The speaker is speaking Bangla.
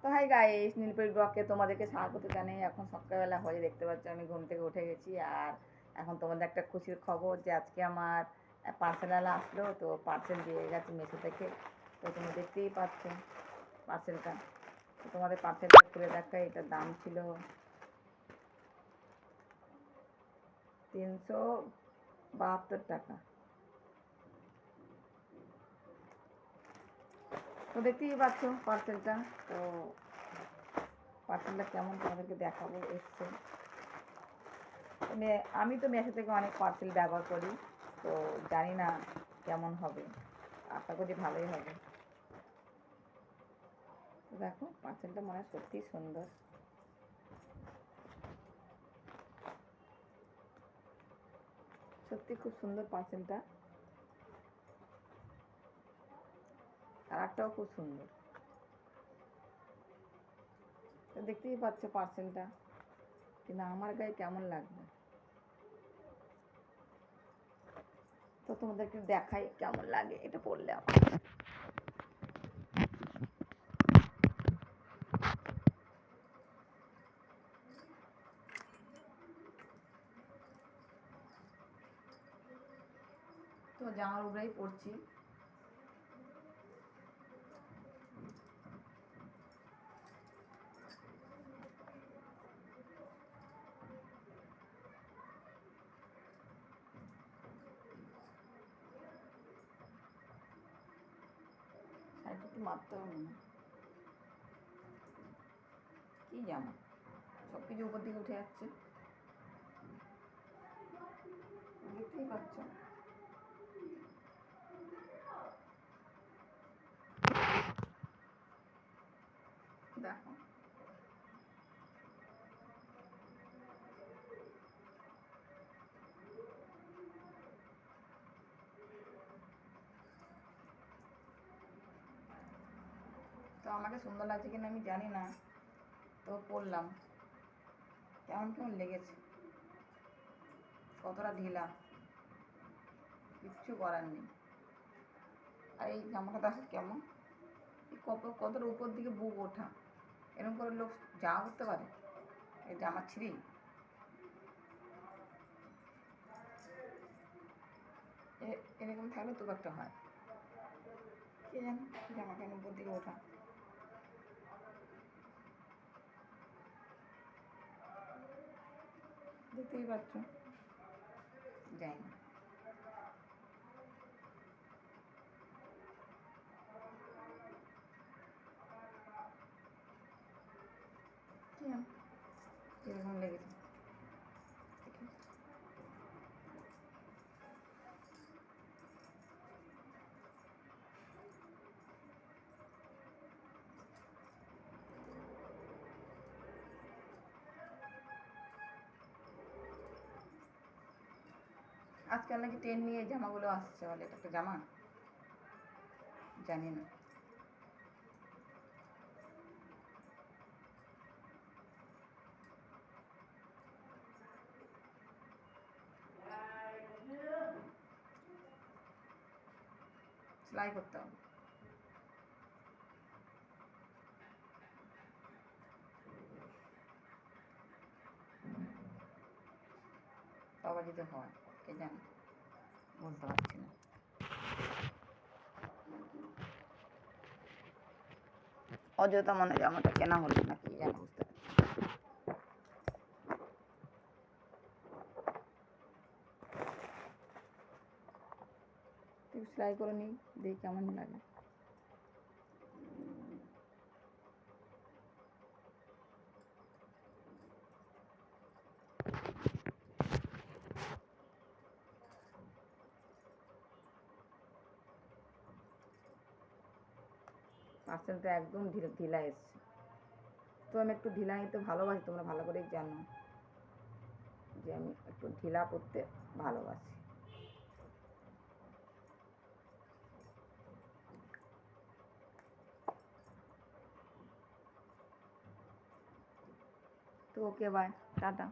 তো হাই গাইস, নীলপরি ব্লগকে তোমাদেরকে স্বাগত জানাই। এখন সকালবেলা হয়ে দেখতে পাচ্ছ আমি ঘুম থেকে উঠে গেছি। আর এখন তোমাদের একটা খুশির খবর যে আজকে আমার পার্সেলওয়ালা আসলো, তো পার্সেল দিয়ে গেছে মেসো থেকে। তো তোমরা দেখতেই পাচ্ছ পার্সেলটা। তো তোমাদের পার্সেলটা খুলে দেখাই। এটার দাম ছিল 372 টাকা। তো দেখতেই পাচ্ছ পার্সেলটা। তো পার্সেলটা কেমন তোমাদেরকে দেখাবো। এসছে, আমি তো মেসো থেকে অনেক পার্সেল ব্যবহার করি, তো জানি না কেমন হবে। আশা করি ভালোই হবে। তো দেখো পার্সেলটা মনে হয় সত্যিই সুন্দর। সত্যি খুব সুন্দর পার্সেলটা, কালারটাও খুব সুন্দর। তো দেখতেই পাচ্ছ পার্সেলটা, কিন্তু আমার গায়ে কেমন লাগবে তো তোমাদেরকে দেখাই কেমন লাগে এটা পরলে আমার। তো জামার উপরেই পরছি। শাড়িটা একটু মারতে হবে না, কি জামা সব কিছু উপর দিকে উঠে যাচ্ছে, দেখতেই পাচ্ছ। দেখো তো আমাকে সুন্দর লাগছে কিনা আমি জানি না, তো পরলাম। কেমন কেমন লেগেছে, কতটা ঢিলা, কিচ্ছু করার নেই। আর এই জামাটা দেখো কেমন, কতটা উপর দিকে বুক ওঠা। এরকম করে লোক জামা করতে পারে? এই জামা ছিঁড়ি এরকম থাকলে তো একটা হয়, কে জানে জামা কেন উপর দিকে ওঠা। দেখতেই পাচ্ছ, যাই না। এরকম লেগেছে। আজকাল নাকি ট্রেন নিয়ে এই জামাগুলো আসছে, বলে এটা একটা জামা, জানি না। সেলাই করতে হবে। বাবা যদি হয় কে জানে, বলতে পারছি না। অযথা মনে জামাটা কেনা হলো না, কি জানো, বুঝতে পারছি। সেলাই করে নিই, দেখি কেমন লাগে। পার্সেলটা একদম ঢিলা এসছে। তো আমি একটু ঢিলা নিতে ভালোবাসি, তোমরা ভালো করেই জানো যে আমি একটু ঢিলা করতে ভালোবাসি। তো ওকে, বাই, টাটা।